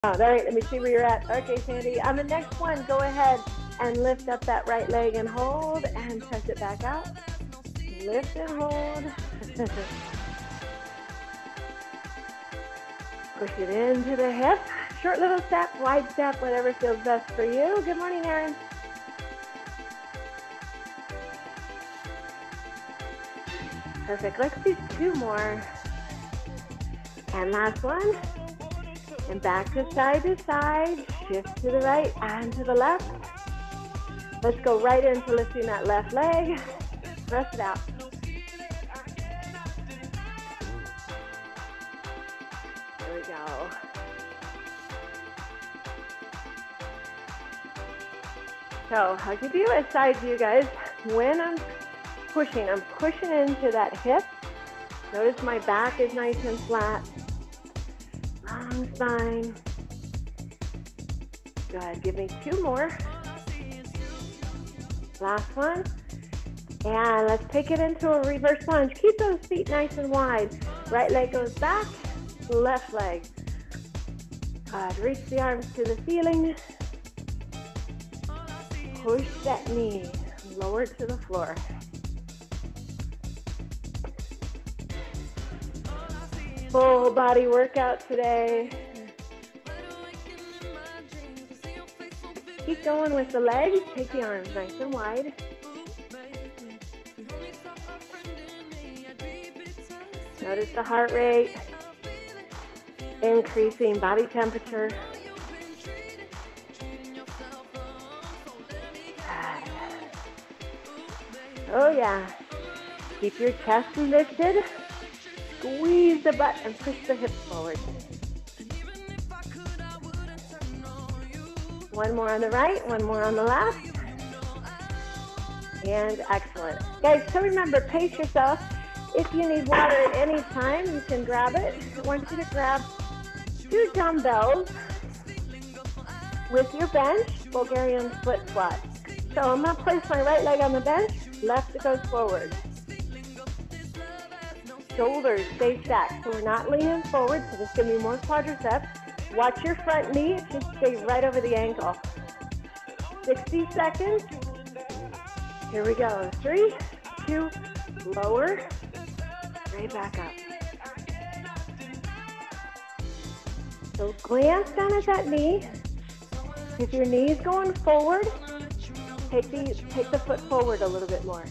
All right, let me see where you're at. Okay, Sandy, on the next one, go ahead and lift up that right leg and hold and press it back out. Lift and hold. Push it into the hip. Short little step, wide step, whatever feels best for you. Good morning, Erin. Perfect. Let's do 2 more. And last one. And back to side, shift to the right and to the left. Let's go right into lifting that left leg. Press it out. There we go. So I'll give you a side view, guys. When I'm pushing into that hip. Notice my back is nice and flat. Long spine. Good. Give me 2 more. Last one. And let's take it into a reverse lunge. Keep those feet nice and wide. Right leg goes back, left leg. Good. Reach the arms to the ceiling. Push that knee lower to the floor. Full body workout today. Keep going with the legs. Take the arms nice and wide. Notice the heart rate. Increasing body temperature. Oh yeah. Keep your chest lifted. Squeeze the butt and push the hips forward. One more on the right, one more on the left. And excellent. Guys, so remember, pace yourself. If you need water at any time, you can grab it. I want you to grab 2 dumbbells with your bench, Bulgarian split squat. So I'm going to place my right leg on the bench, left it goes forward. Shoulders stay stacked, so we're not leaning forward, so this is going to be more quadriceps. Watch your front knee, it should stay right over the ankle. 60 seconds. Here we go. 3, 2, lower, right back up. So glance down at that knee. If your knee is going forward, take the foot forward a little bit more.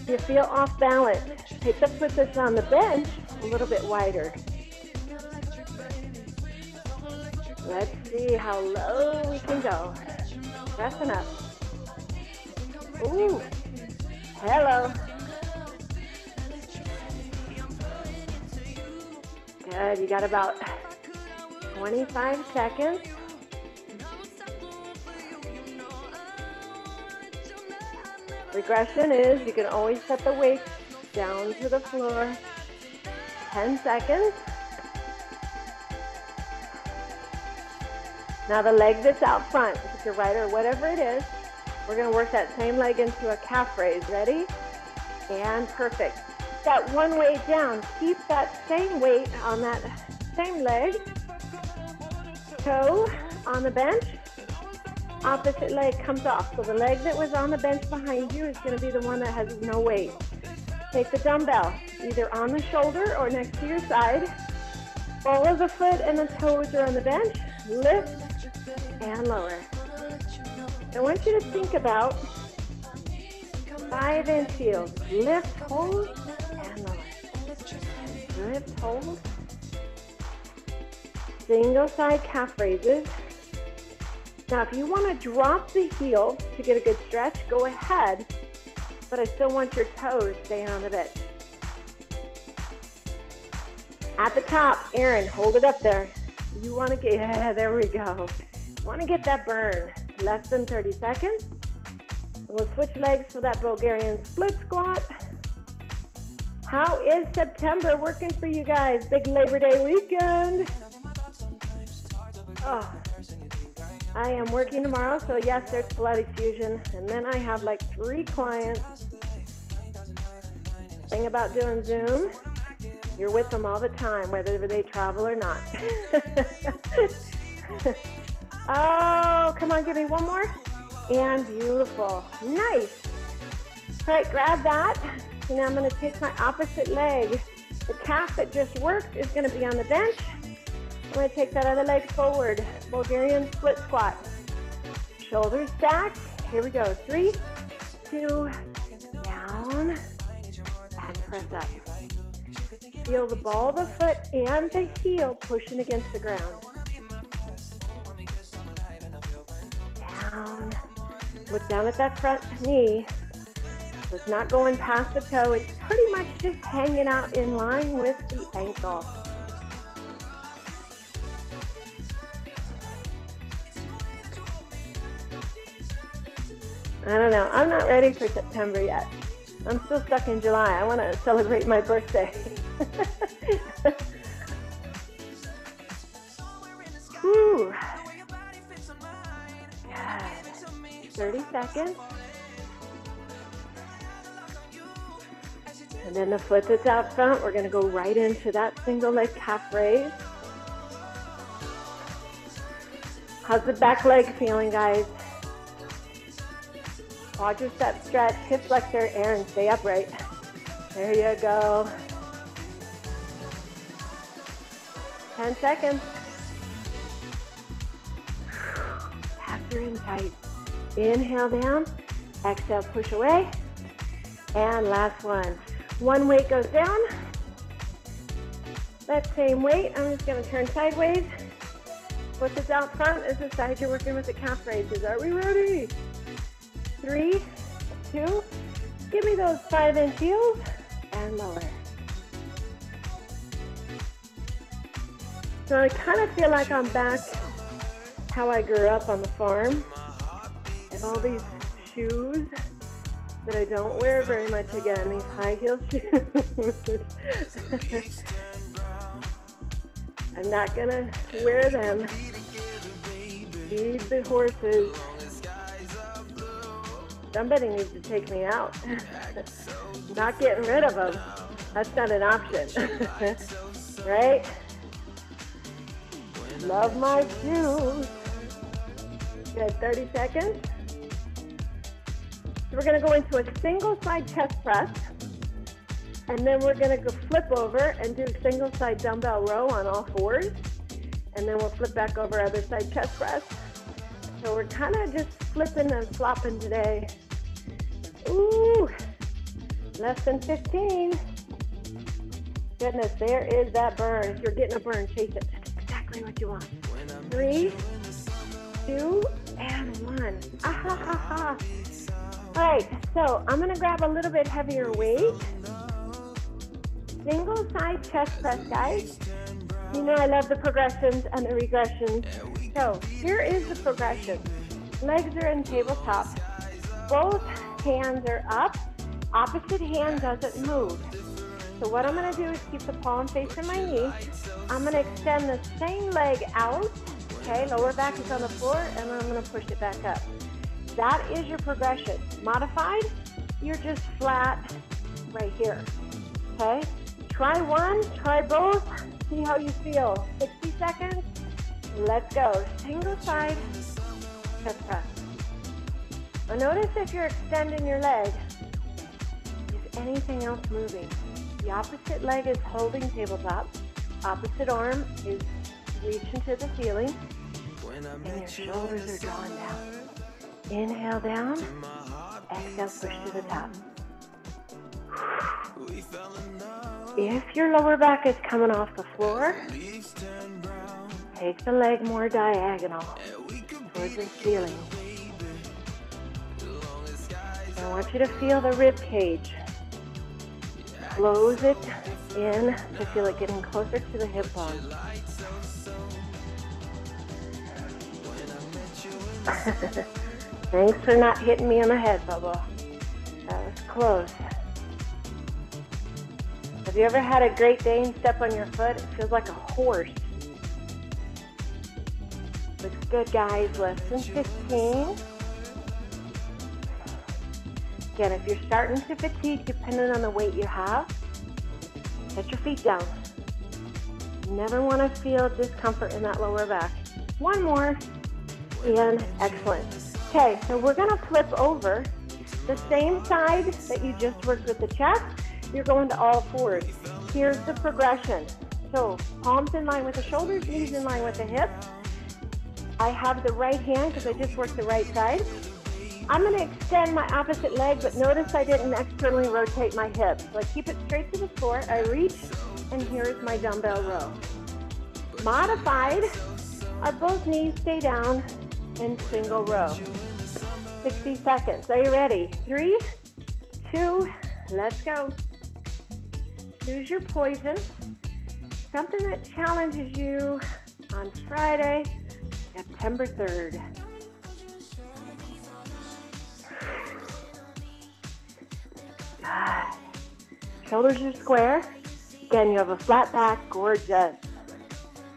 If you feel off balance, take the foot that's on the bench a little bit wider. Let's see how low we can go. Pressing up. Ooh, hello. Good, you got about 25 seconds. Regression is you can always set the weight down to the floor. 10 seconds. Now the leg that's out front, if it's your right or whatever it is, we're going to work that same leg into a calf raise. Ready? And perfect. That one weight down. Keep that same weight on that same leg. Toe on the bench. Opposite leg comes off. So the leg that was on the bench behind you is going to be the one that has no weight. Take the dumbbell either on the shoulder or next to your side. Follow the foot and the toes are on the bench. Lift and lower. I want you to think about 5-inch heels. Lift, hold, and lower. Lift, hold. Single side calf raises. Now, if you want to drop the heel to get a good stretch, go ahead, but I still want your toes staying on the bench. At the top, Erin, hold it up there. You want to get, yeah, there we go. Want to get that burn. Less than 30 seconds. We'll switch legs for that Bulgarian split squat. How is September working for you guys? Big Labor Day weekend. Oh. I am working tomorrow, so yes, there's Pilates Fusion, and then I have like 3 clients. Thing about doing Zoom, You're with them all the time, whether they travel or not. Oh, come on, give me one more. And beautiful. Nice. All right, grab that. And now I'm going to take my opposite leg. The calf that just worked is going to be on the bench. I'm going to take that other leg forward. Bulgarian split squat. Shoulders stacked. Here we go. 3, 2, down, and press up. Feel the ball of the foot and the heel pushing against the ground. Down. Look down at that front knee. So it's not going past the toe. It's pretty much just hanging out in line with the ankle. I don't know. I'm not ready for September yet. I'm still stuck in July. I want to celebrate my birthday. Whew. Good. 30 seconds. And then the foot that's out front, we're going to go right into that single leg calf raise. How's the back leg feeling, guys? Quadricep stretch, hip flexor, and stay upright. There you go. 10 seconds. Abs are in tight. Inhale down, exhale, push away. And last one. One weight goes down. That same weight, I'm just going to turn sideways. Foot that's out front is the side you're working with the calf raises. Are we ready? 3, 2, give me those 5-inch heels and lower. So I kind of feel like I'm back how I grew up on the farm. And all these shoes that I don't wear very much again, these high heel shoes. I'm not gonna wear them. Feed the horses. Somebody needs to take me out. Not getting rid of them. That's not an option. Right? Love my shoes. Good, 30 seconds. So we're going to go into a single side chest press. And then we're going to go flip over and do single side dumbbell row on all fours. And then we'll flip back over other side chest press. So we're kind of just flipping and flopping today. Ooh, less than 15. Goodness, there is that burn. If you're getting a burn, chase it. That's exactly what you want. 3, 2, and 1. Ah, ha, ha, ha. All right, so I'm going to grab a little bit heavier weight. Single side chest press, guys. You know I love the progressions and the regressions. So here is the progression. Legs are in tabletop. Both hands are up. Opposite hand doesn't move. So what I'm going to do is keep the palm facing my knee. I'm going to extend the same leg out. Okay, lower back is on the floor, and I'm going to push it back up. That is your progression. Modified, you're just flat right here. Okay, try one, try both, see how you feel. 60 seconds, let's go. Single side chest press. Now notice if you're extending your leg, is anything else moving? The opposite leg is holding tabletop. Opposite arm is reaching to the ceiling. And your shoulders are drawn down. Inhale down. Exhale, push to the top. If your lower back is coming off the floor, take the leg more diagonal towards the ceiling. I want you to feel the rib cage. Close it in to feel it getting closer to the hip bone. Thanks for not hitting me on the head, Bubba. That was close. Have you ever had a Great Dane step on your foot? It feels like a horse. Looks good, guys. Less than 15. Again, if you're starting to fatigue, depending on the weight you have, Set your feet down. Never want to feel discomfort in that lower back. One more, and excellent. Okay, so we're going to flip over the same side that you just worked with the chest. You're going to all fours. Here's the progression. So palms in line with the shoulders, knees in line with the hips. I have the right hand because I just worked the right side. I'm going to extend my opposite leg, but notice I didn't externally rotate my hips. So I keep it straight to the floor. I reach, and here's my dumbbell row. Modified, our both knees stay down in single row. 60 seconds. Are you ready? 3, 2, let's go. Choose your poison. Something that challenges you on Friday, September 3rd. Good. Shoulders are square. Again, you have a flat back, gorgeous.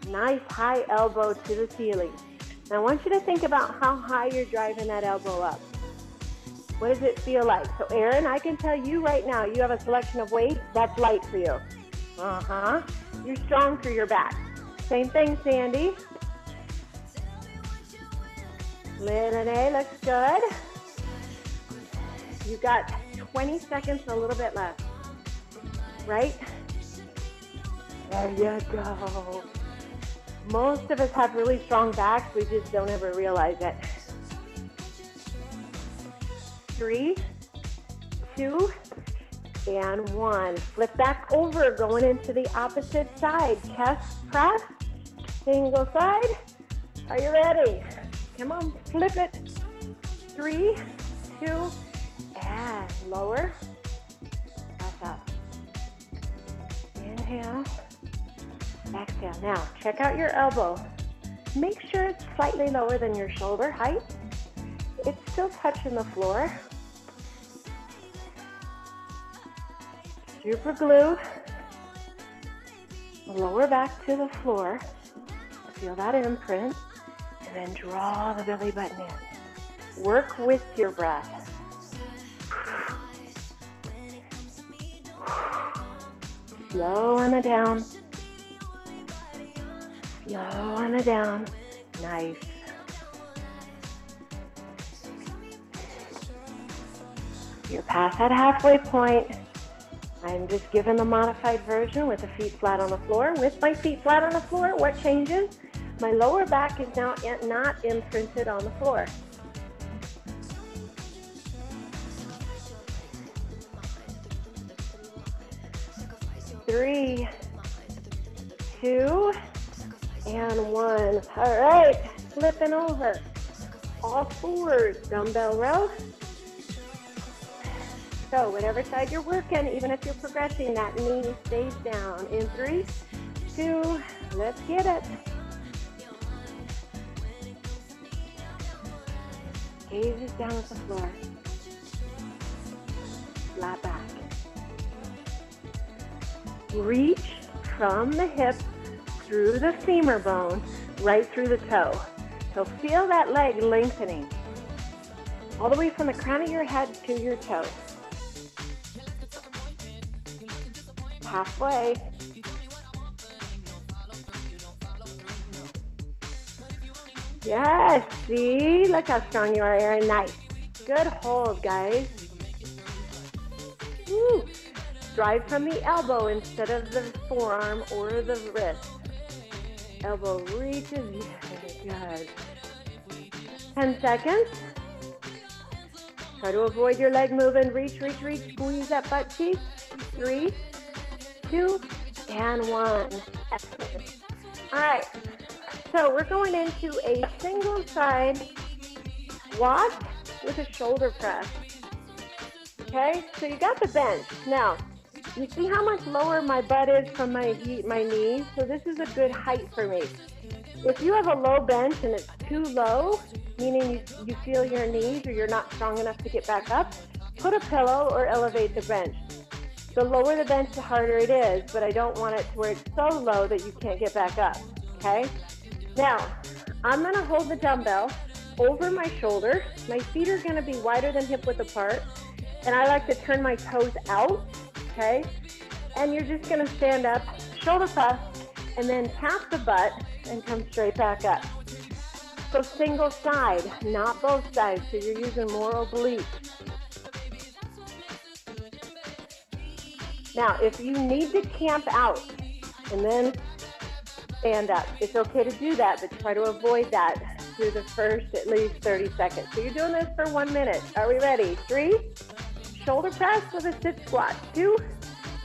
Nice high elbow to the ceiling. Now I want you to think about how high you're driving that elbow up. What does it feel like? So Erin, I can tell you right now, you have a selection of weights that's light for you. You're strong through your back. Same thing, Sandy. Lynn looks good. You got 20 seconds, a little bit left. Right? There you go. Most of us have really strong backs, we just don't ever realize it. 3, 2, and 1. Flip back over, going into the opposite side. Chest press, single side. Are you ready? Come on, flip it. 3, 2, and lower. Press up. Inhale. Exhale. Now, check out your elbow. Make sure it's slightly lower than your shoulder height. It's still touching the floor. Super glue. Lower back to the floor. Feel that imprint. And then draw the belly button in. Work with your breath. Slow on the down. Slow on the down. Nice. You're past that halfway point. I'm just giving the modified version with the feet flat on the floor. With my feet flat on the floor, what changes? My lower back is now not imprinted on the floor. Three, 2, and 1. All right, flipping over. All fours, dumbbell row. So whatever side you're working, even if you're progressing, that knee stays down. In 3, 2, let's get it. Gaze is down at the floor. Flat back. Reach from the hip through the femur bone, right through the toe. So feel that leg lengthening, all the way from the crown of your head to your toe. Halfway. Yes, see? Look how strong you are, Erin. Nice. Good hold, guys. Woo. Drive from the elbow instead of the forearm or the wrist. Elbow reaches. Good. 10 seconds. Try to avoid your leg moving. Reach, reach, reach. Squeeze that butt cheek. 3, 2, and 1. Excellent. All right. So we're going into a single side squat with a shoulder press. Okay? So you got the bench. Now, you see how much lower my butt is from my knees? So this is a good height for me. If you have a low bench and it's too low, meaning you feel your knees or you're not strong enough to get back up, put a pillow or elevate the bench. The lower the bench, the harder it is, but I don't want it to where it's so low that you can't get back up, okay? Now, I'm gonna hold the dumbbell over my shoulder. My feet are gonna be wider than hip width apart, and I like to turn my toes out, okay? And you're just gonna stand up, shoulder press, and then tap the butt and come straight back up. So single side, not both sides, so you're using more oblique. Now, if you need to camp out and then stand up, it's okay to do that, but try to avoid that through the first at least 30 seconds. So you're doing this for 1 minute. Are we ready? 3, shoulder press with a sit squat. 2,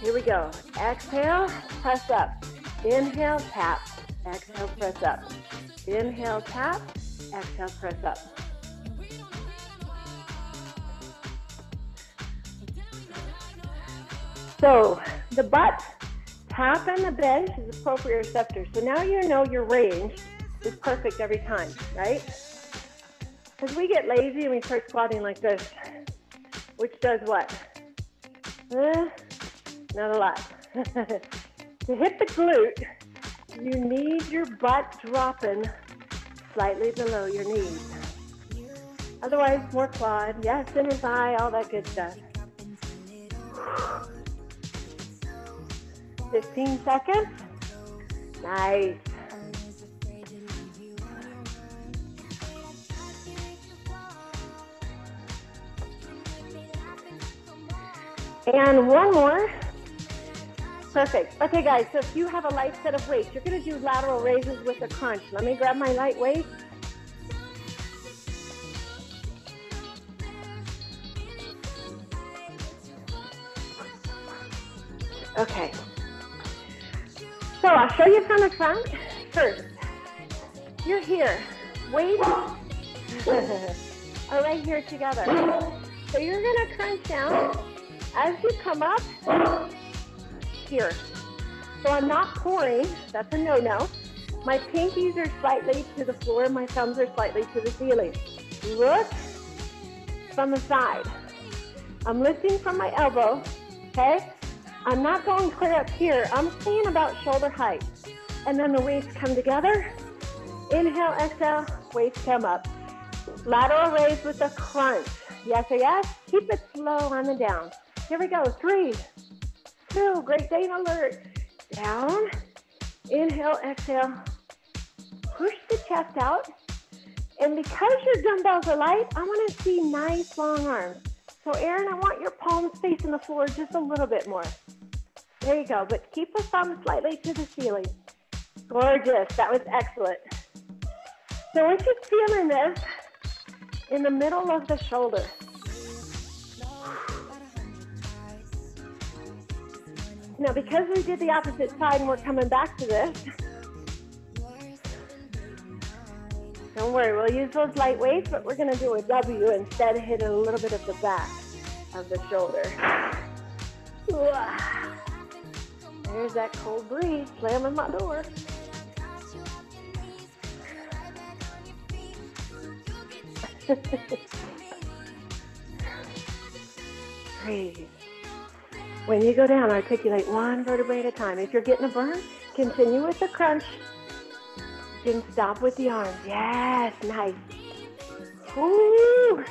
here we go. Exhale, press up. Inhale, tap. Exhale, press up. Inhale, tap. Exhale, press up. So the butt tap and the bench is a proprioceptor. So now you know your range is perfect every time, right? Because we get lazy and we start squatting like this, which does what? Not a lot. To hit the glute, you need your butt dropping slightly below your knees. Otherwise, more quad, yes, inner thigh, all that good stuff. 15 seconds. Nice. And one more. Perfect. Okay, guys, so if you have a light set of weights, you're going to do lateral raises with a crunch. Let me grab my light weight. Okay. So I'll show you from the front. First, you're here. Weights are right here together. So you're going to crunch down. As you come up, here. So I'm not pouring. That's a no-no. My pinkies are slightly to the floor. My thumbs are slightly to the ceiling. Look from the side. I'm lifting from my elbow, okay? I'm not going clear up here. I'm staying about shoulder height. And then the weights come together. Inhale, exhale, weights come up. Lateral raise with a crunch. Yes or yes? Keep it slow on the down. Here we go. 3, 2, Great Dane alert. Down. Inhale, exhale. Push the chest out. And because your dumbbells are light, I want to see nice long arms. So Erin, I want your palms facing the floor just a little bit more. There you go, but keep the thumb slightly to the ceiling. Gorgeous, that was excellent. So we're just feeling this in the middle of the shoulder. Now, because we did the opposite side and we're coming back to this, don't worry, we'll use those light weights, but we're going to do a W instead, hit a little bit of the back of the shoulder. There's that cold breeze slamming my door. Breathe. When you go down, articulate one vertebrae at a time. If you're getting a burn, continue with the crunch. You can stop with the arms. Yes, nice. Woo!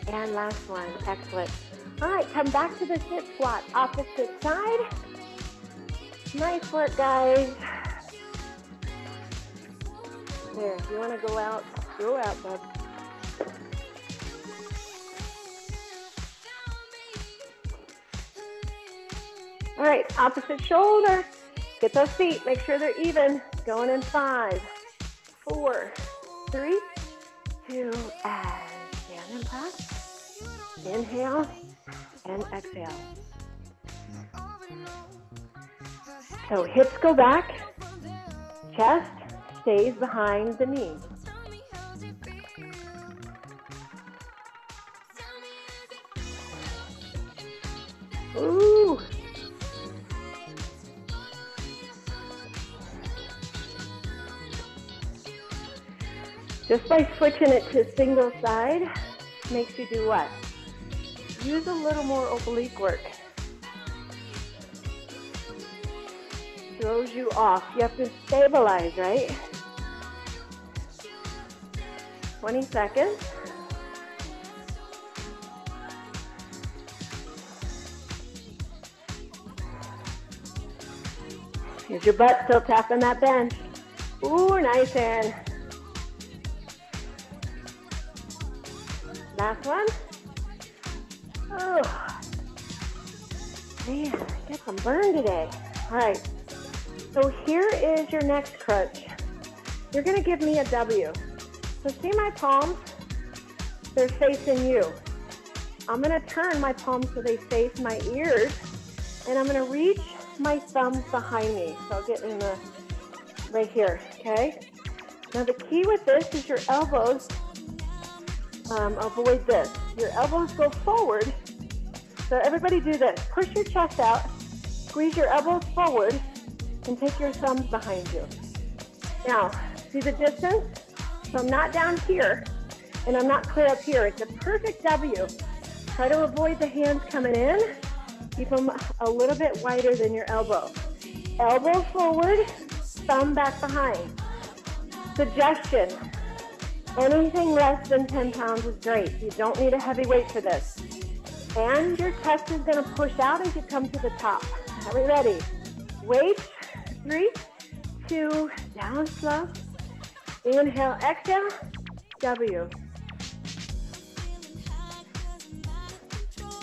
And last one, excellent. All right, come back to the sit squat, opposite side. Nice work, guys. There, if you want to go out, bud. All right, opposite shoulder. Get those feet, make sure they're even. Going in 5, 4, 3, 2, and stand and press. Inhale and exhale. So hips go back, chest stays behind the knee. Ooh. Just by switching it to single side makes you do what? Use a little more oblique work. Throws you off. You have to stabilize, right? 20 seconds. Is your butt still tapping that bench? Ooh, nice, Aaron. Last one. Oh, man, I get some burn today. All right, so here is your next crunch. You're gonna give me a W. So see my palms? They're facing you. I'm gonna turn my palms so they face my ears, and I'm gonna reach my thumbs behind me. So I'll get in the, right here, okay? Now the key with this is your elbows, avoid this. Your elbows go forward. So everybody do this. Push your chest out, squeeze your elbows forward, and take your thumbs behind you. Now, see the distance? So I'm not down here, and I'm not clear up here. It's a perfect W. Try to avoid the hands coming in. Keep them a little bit wider than your elbow. Elbow forward, thumb back behind. Suggestion, anything less than 10 pounds is great. You don't need a heavy weight for this. And your chest is gonna push out as you come to the top. Are we ready? Weight, 3, 2, down slow. Inhale, exhale, W.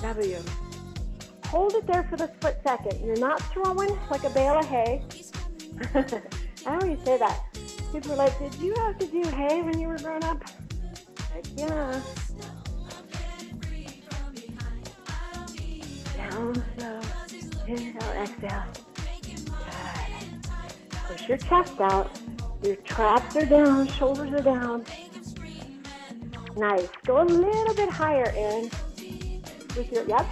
W. Hold it there for the split second. You're not throwing like a bale of hay. I always say that. People are like, did you have to do hay when you were growing up? Like, yeah. Down slow. Inhale, exhale. Good. Push your chest out. Your traps are down, shoulders are down. Nice. Go a little bit higher, Aaron. With your, yep.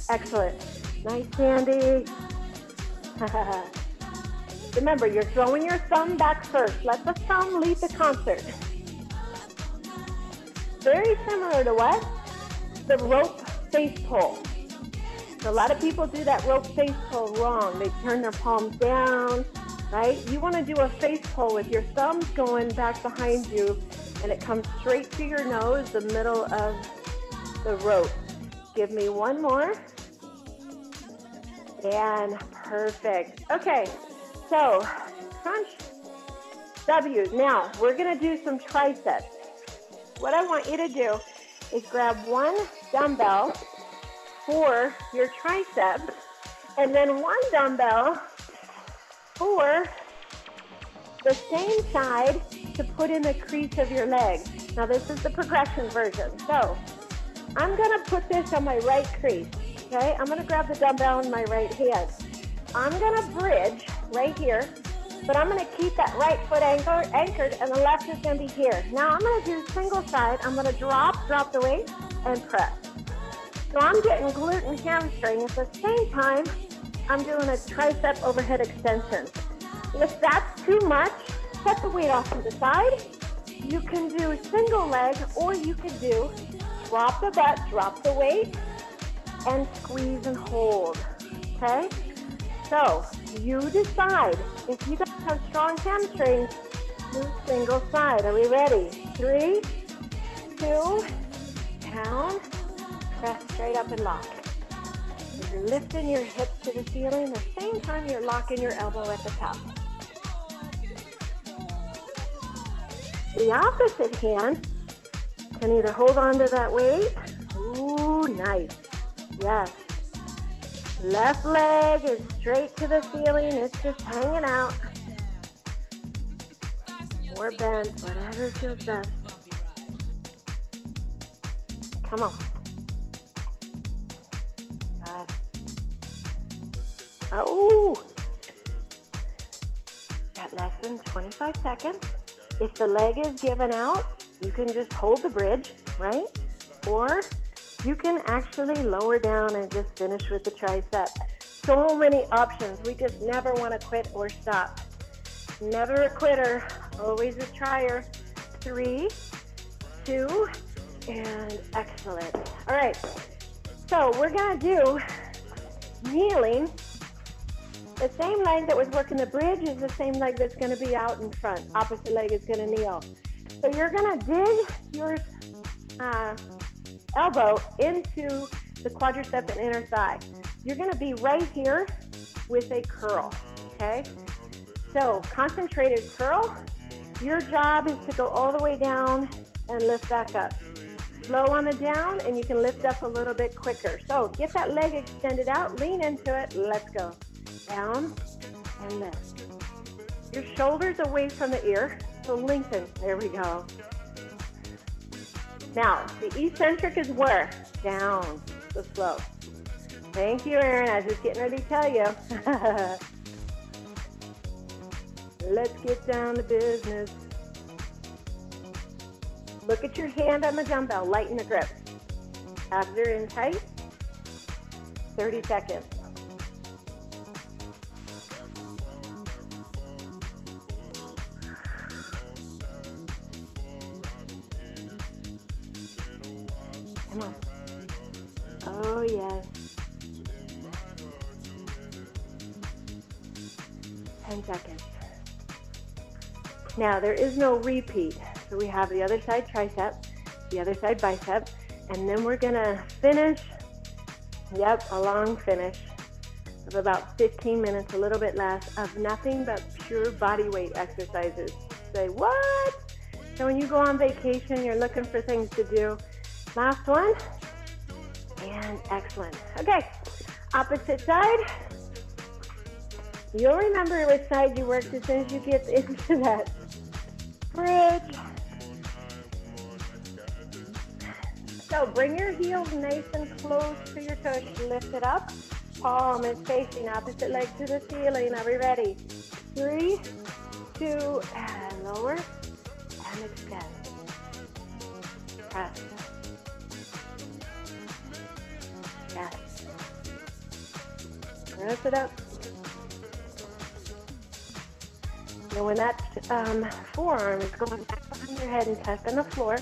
Excellent. Nice, Sandy. Remember, you're throwing your thumb back first. Let the thumb lead the concert. Very similar to what? The rope face pull. So a lot of people do that rope face pull wrong. They turn their palms down, right? You want to do a face pull with your thumbs going back behind you, and it comes straight to your nose, the middle of the rope. Give me one more. And perfect. Okay, so crunch W's. Now, we're going to do some triceps. What I want you to do is grab one dumbbell for your triceps, and then one dumbbell for the same side to put in the crease of your leg. Now, this is the progression version. So I'm going to put this on my right crease. Okay, I'm going to grab the dumbbell in my right hand. I'm going to bridge right here, but I'm going to keep that right foot anchored, and the left is going to be here. Now I'm going to do single side. I'm going to drop the weight, and press. So I'm getting glute and hamstring. At the same time, I'm doing a tricep overhead extension. If that's too much, set the weight off to the side. You can do single leg, or you can do drop the butt, drop the weight, and squeeze and hold, okay? So you decide. If you guys have strong hamstrings, do single side. Are we ready? 3, 2, down, press straight up and lock. You're lifting your hips to the ceiling. At the same time, you're locking your elbow at the top. The opposite hand can either hold on to that weight. Ooh, nice. Yes. Left leg is straight to the ceiling. It's just hanging out. Or bent, whatever feels best. Come on. Good. Oh. Got less than 25 seconds. If the leg is given out, you can just hold the bridge, right? Or you can actually lower down and just finish with the tricep. So many options. We just never want to quit or stop. Never a quitter, always a trier. 3, 2, and excellent. All right, so we're going to do kneeling. The same leg that was working the bridge is the same leg that's going to be out in front. Opposite leg is going to kneel. So you're going to dig your elbow into the quadricep and inner thigh. You're going to be right here with a curl, okay? So concentrated curl, your job is to go all the way down and lift back up. Slow on the down, and you can lift up a little bit quicker. So get that leg extended out, lean into it, let's go. Down and lift. Your shoulders away from the ear, so lengthen. There we go. Now, the eccentric is where? Down, so slow. Thank you, Erin. I was just getting ready to tell you. Let's get down to business. Look at your hand on the dumbbell. Lighten the grip. Abs are in tight. 30 seconds. Come on. Oh, yes. 10 seconds. Now, there is no repeat. So we have the other side tricep, the other side bicep, and then we're gonna finish, a long finish of about 15 minutes, a little bit less, of nothing but pure body weight exercises. Say, what? So when you go on vacation, you're looking for things to do. Last one, and excellent. Okay, opposite side. You'll remember which side you worked as soon as you get into that bridge. So bring your heels nice and close to your tush. Lift it up. Palm is facing opposite leg to the ceiling. Are we ready? 3, 2, and lower, and extend. Press. Yes. Press it up. And when that forearm is going back behind your head and touching the floor,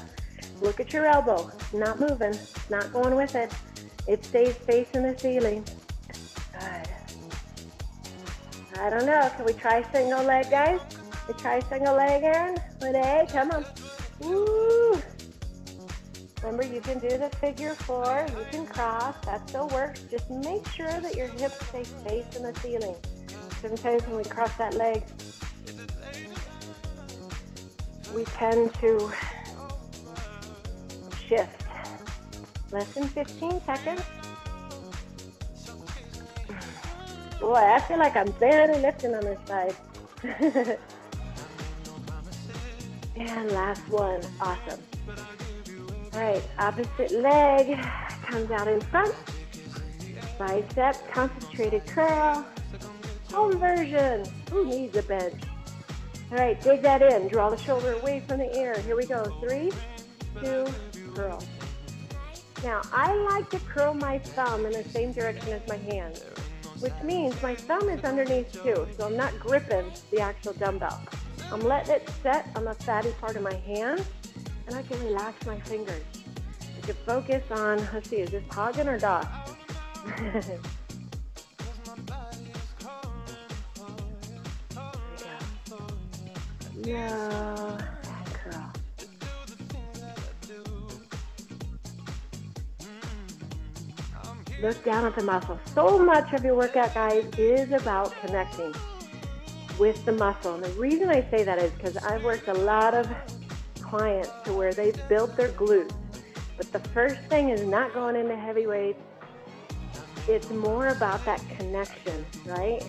look at your elbow. It's not moving. It's not going with it. It stays facing the ceiling. Good. I don't know. Can we try single leg, guys? We try single leg, Erin? With A? Come on. Woo! Remember, you can do the figure 4. You can cross. That still works. Just make sure that your hips stay facing the ceiling. Sometimes when we cross that leg, we tend to shift. Less than 15 seconds. Boy, I feel like I'm barely lifting on this side. And last one. Awesome. All right, opposite leg comes out in front. Bicep, concentrated curl. Inversion. Who needs a bench? All right, dig that in. Draw the shoulder away from the ear. Here we go. 3, 2, curl. Now, I like to curl my thumb in the same direction as my hand, which means my thumb is underneath too, so I'm not gripping the actual dumbbell. I'm letting it set on the fatty part of my hand, and I can relax my fingers. I can focus on, let's see, is this Hagen or Doss? No, curl. Look down at the muscle. So much of your workout, guys, is about connecting with the muscle. And the reason I say that is because I've worked a lot of clients to where they've built their glutes. But the first thing is not going into heavy weights. It's more about that connection, right?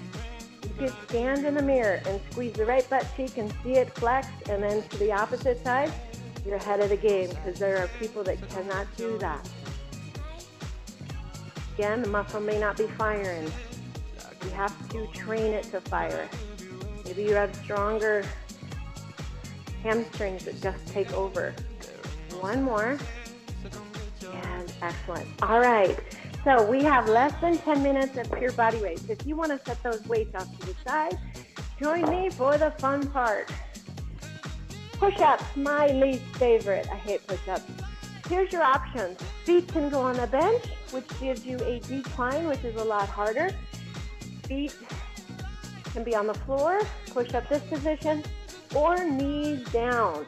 You could stand in the mirror and squeeze the right butt cheek and see it flex, and then to the opposite side, you're ahead of the game, because there are people that cannot do that. Again, the muscle may not be firing. You have to train it to fire. Maybe you have stronger hamstrings that just take over. One more. And excellent. All right. So we have less than 10 minutes of pure body weights. If you want to set those weights off to the side, join me for the fun part. Push-ups, my least favorite. I hate push-ups. Here's your options. Feet can go on the bench, which gives you a decline, which is a lot harder. Feet can be on the floor, push up this position, or knees down.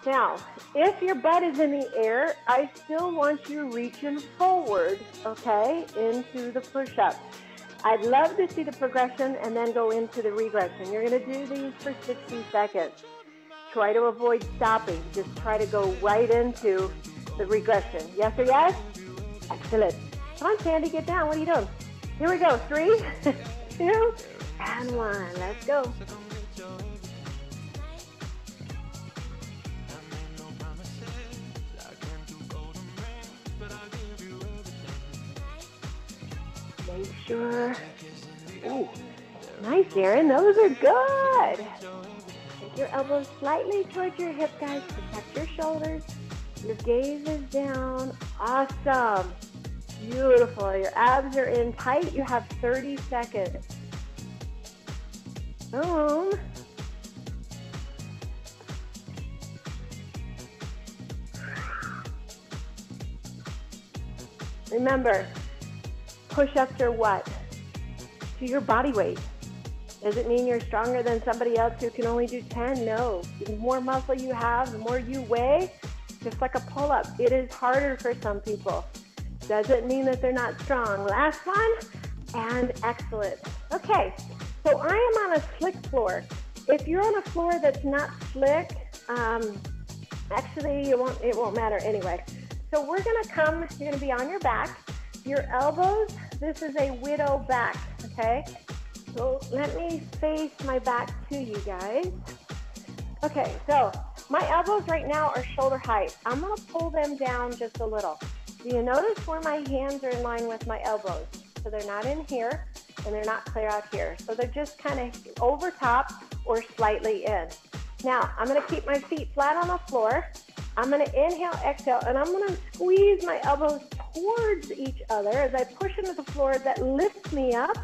Now, if your butt is in the air, I still want you reaching forward, okay, into the push-up. I'd love to see the progression and then go into the regression. You're going to do these for 60 seconds. Try to avoid stopping. Just try to go right into the regression. Yes or yes? Excellent. Come on, Sandy, get down. What are you doing? Here we go. 3, 2, and 1. Let's go. Make sure. Ooh, nice, Erin. Those are good. Take your elbows slightly towards your hip, guys. Protect your shoulders. Your gaze is down. Awesome. Beautiful. Your abs are in tight. You have 30 seconds. Boom. Remember, push-ups are what? To your body weight. Does it mean you're stronger than somebody else who can only do 10? No. The more muscle you have, the more you weigh, just like a pull-up. It is harder for some people. Doesn't mean that they're not strong. Last one, and excellent. Okay, so I am on a slick floor. If you're on a floor that's not slick, actually it won't matter anyway. So we're gonna come, you're gonna be on your back. Your elbows, this is a widow back, okay? So let me face my back to you guys. Okay, so my elbows right now are shoulder height. I'm gonna pull them down just a little. Do you notice where my hands are in line with my elbows? So they're not in here and they're not clear out here. So they're just kind of over top or slightly in. Now, I'm gonna keep my feet flat on the floor. I'm gonna inhale, exhale, and I'm gonna squeeze my elbows towards each other as I push into the floor. That lifts me up,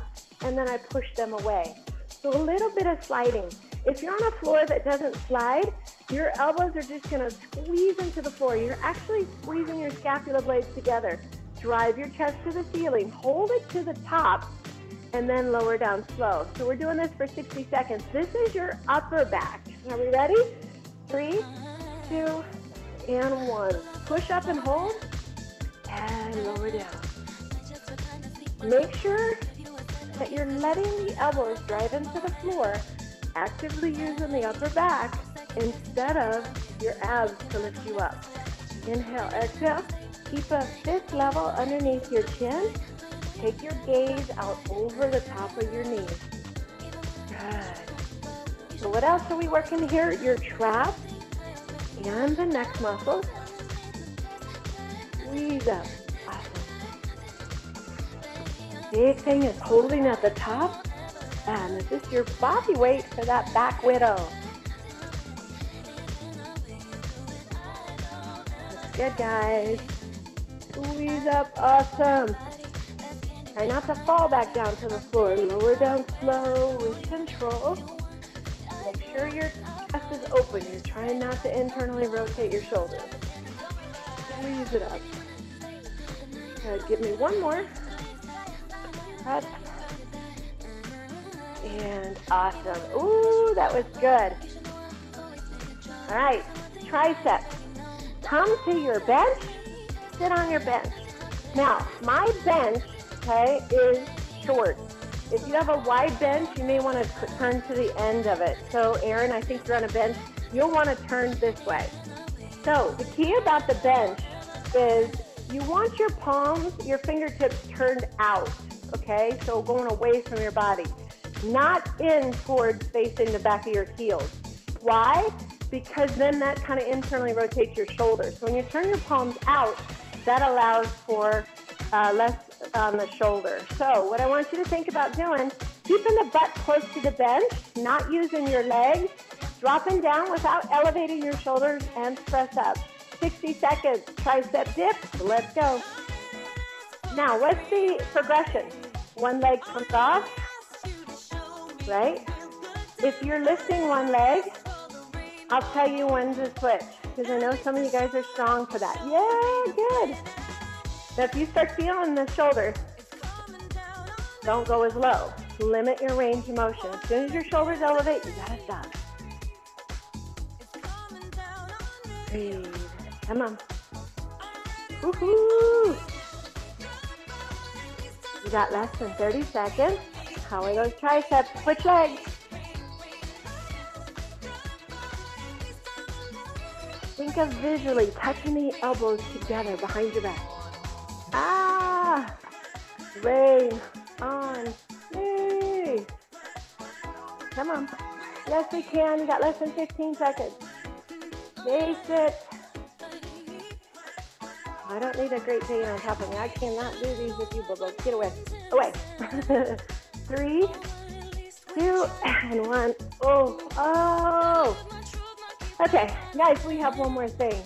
and then I push them away. So a little bit of sliding. If you're on a floor that doesn't slide, your elbows are just gonna squeeze into the floor. You're actually squeezing your scapula blades together. Drive your chest to the ceiling, hold it to the top, and then lower down slow. So we're doing this for 60 seconds. This is your upper back. Are we ready? 3, 2, and 1. Push up and hold, and lower down. Make sure that you're letting the elbows drive into the floor, actively using the upper back instead of your abs to lift you up. Inhale, exhale. Keep a fist level underneath your chin. Take your gaze out over the top of your knees. Good. So what else are we working here? Your traps and the neck muscles. Squeeze up. Awesome. Big thing is holding at the top, and this is your body weight for that back widow. That's good, guys. Squeeze up. Awesome. Try not to fall back down to the floor. Lower down slow with control. Make sure your chest is open. You're trying not to internally rotate your shoulders. Squeeze it up. Good. Give me one more. Up. And awesome. Ooh, that was good. All right. Triceps. Come to your bench. Sit on your bench. Now, my bench, okay, is short. If you have a wide bench, you may want to turn to the end of it. So, Erin, I think you're on a bench. You'll want to turn this way. So, the key about the bench is you want your palms, your fingertips turned out, okay? So, going away from your body, not in towards facing the back of your heels. Why? Because then that kind of internally rotates your shoulders. So, when you turn your palms out, that allows for less on the shoulder. So what I want you to think about doing, keeping the butt close to the bench, not using your legs, dropping down without elevating your shoulders, and press up. 60 seconds, tricep dip, let's go. Now, what's the progression? One leg comes off, right? If you're lifting one leg, I'll tell you when to switch, because I know some of you guys are strong for that. Yeah, good. Now, if you start feeling the shoulders, don't go as low. Limit your range of motion. As soon as your shoulders elevate, you gotta stop. Breathe. Come on. Woohoo! You got less than 30 seconds. How are those triceps? Switch legs. Think of visually touching the elbows together behind your back. Ah! Rain on me. Come on. Yes, we can. You got less than 15 seconds. Face it. I don't need a great thing on top of me. I cannot do these with you, Bubba. Get away. Away. 3, 2, and 1. Oh. Okay, guys, we have one more thing.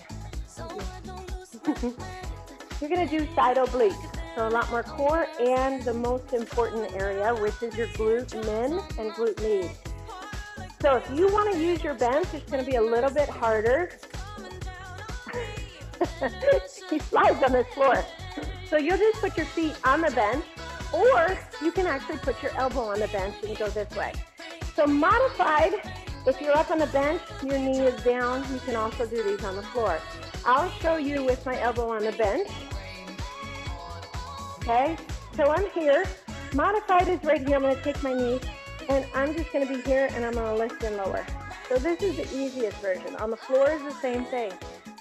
You're going to do side oblique. So a lot more core and the most important area, which is your glute min and glute med. So if you want to use your bench, it's going to be a little bit harder. He slides on the floor. So you'll just put your feet on the bench, or you can actually put your elbow on the bench and go this way. So modified, if you're up on the bench, your knee is down, you can also do these on the floor. I'll show you with my elbow on the bench. Okay, so I'm here. Modified is right here. I'm going to take my knee, and I'm just going to be here, and I'm going to lift and lower. So this is the easiest version. On the floor is the same thing.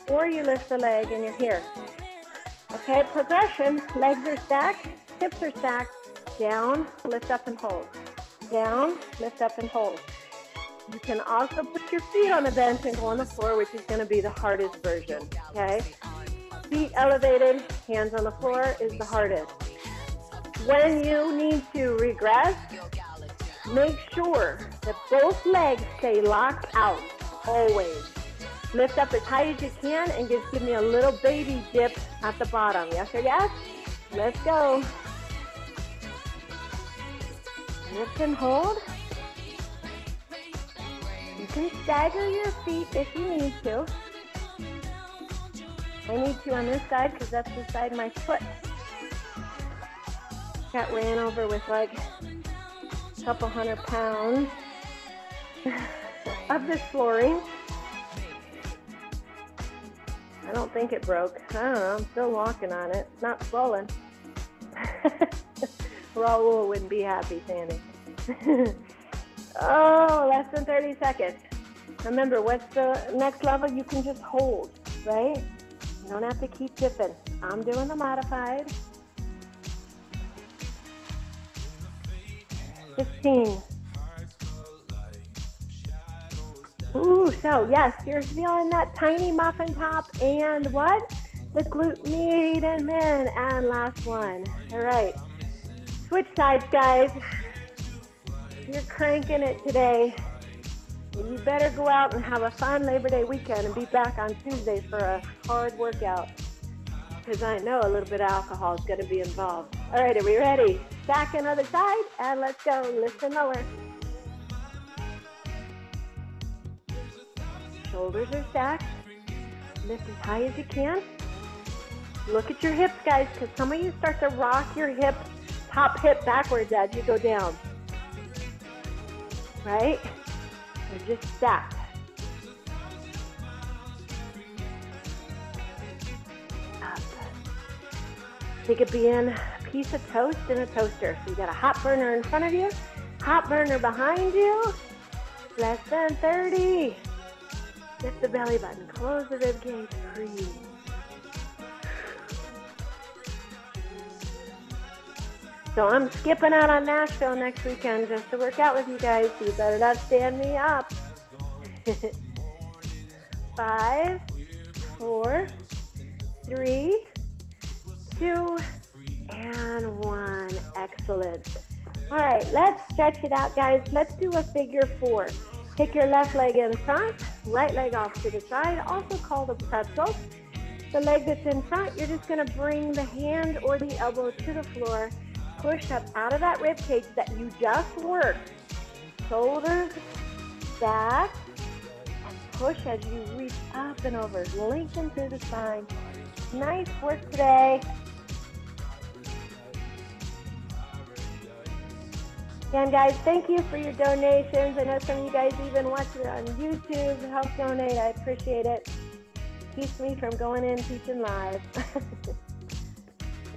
Or you lift the leg, and you're here. Okay, progression. Legs are stacked, hips are stacked. Down, lift up and hold. Down, lift up and hold. You can also put your feet on the bench and go on the floor, which is going to be the hardest version. Okay. Feet elevated, hands on the floor is the hardest. When you need to regress, make sure that both legs stay locked out, always. Lift up as high as you can and just give me a little baby dip at the bottom. Yes or yes? Let's go. Lift and hold. You can stagger your feet if you need to. I need to on this side because that's the side of my foot got ran over with like a couple 100 pounds of this flooring. I don't think it broke. I don't know. I'm still walking on it. It's not swollen. Raul wouldn't be happy, Sandy. Oh, less than 30 seconds. Remember, what's the next level? You can just hold, right? You don't have to keep dipping. I'm doing the modified. 15. Ooh, so yes, you're feeling that tiny muffin top and what? The glute med and min. And last one. All right. Switch sides, guys. You're cranking it today. You better go out and have a fun Labor Day weekend and be back on Tuesday for a hard workout. Because I know a little bit of alcohol is going to be involved. All right, are we ready? Stack another side, and let's go. Lift and lower. Shoulders are stacked. Lift as high as you can. Look at your hips, guys, because some of you start to rock your hip, top hip backwards as you go down. Right? They're just stacked. Up. Take a piece of toast in a toaster. So you got a hot burner in front of you, hot burner behind you. Less than 30. Lift the belly button. Close the rib cage. Breathe. So I'm skipping out on Nashville next weekend just to work out with you guys. So you better not stand me up. 5, 4, 3, 2, and 1. Excellent. All right, let's stretch it out, guys. Let's do a figure 4. Take your left leg in front, right leg off to the side, also called a pretzel. The leg that's in front, you're just going to bring the hand or the elbow to the floor. Push up out of that rib cage that you just worked. Shoulders back. And push as you reach up and over. Lengthen through the spine. Nice work today. And guys, thank you for your donations. I know some of you guys even watch it on YouTube to help donate. I appreciate it. Keeps me from going in teaching live.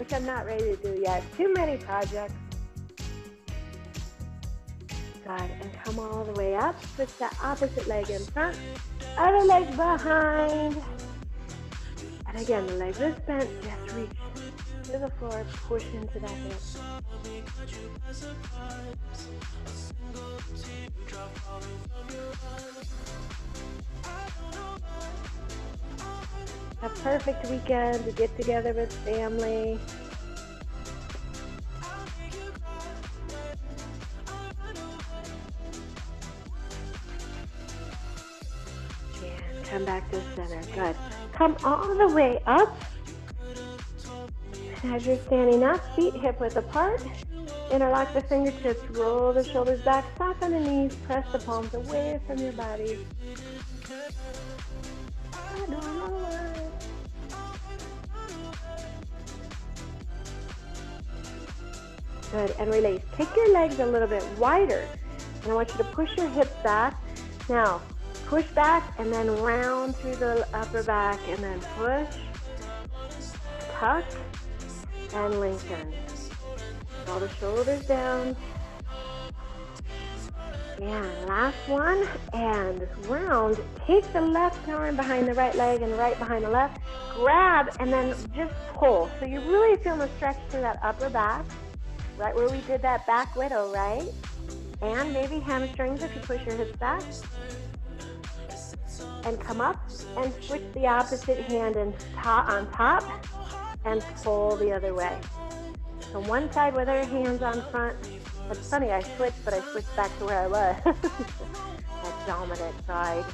which I'm not ready to do yet. Too many projects. Good, and come all the way up. Switch that opposite leg in front, other leg behind. And again, the leg is bent, just reach to the floor, push into that hip. A perfect weekend to get together with family. And come back to center. Good. Come all the way up. As you're standing up, feet hip width apart. Interlock the fingertips, roll the shoulders back, soften the knees, press the palms away from your body. I don't know why. Good, and release. Take your legs a little bit wider, and I want you to push your hips back. Now, push back and then round through the upper back, and then push, tuck, and lengthen. Draw the shoulders down. And last one, and round. Take the left arm behind the right leg and right behind the left. Grab and then just pull. So you're really feeling the stretch through that upper back, right where we did that back widow, right? And maybe hamstrings if you push your hips back. And come up and switch the opposite hand and on top and pull the other way. So one side with our hands on front. It's funny, I switched, but I switched back to where I was. That dominant side.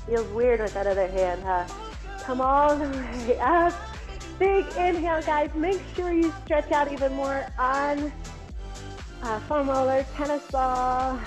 Feels weird with that other hand, huh? Come all the way up. Big inhale, guys. Make sure you stretch out even more on foam roller, tennis ball.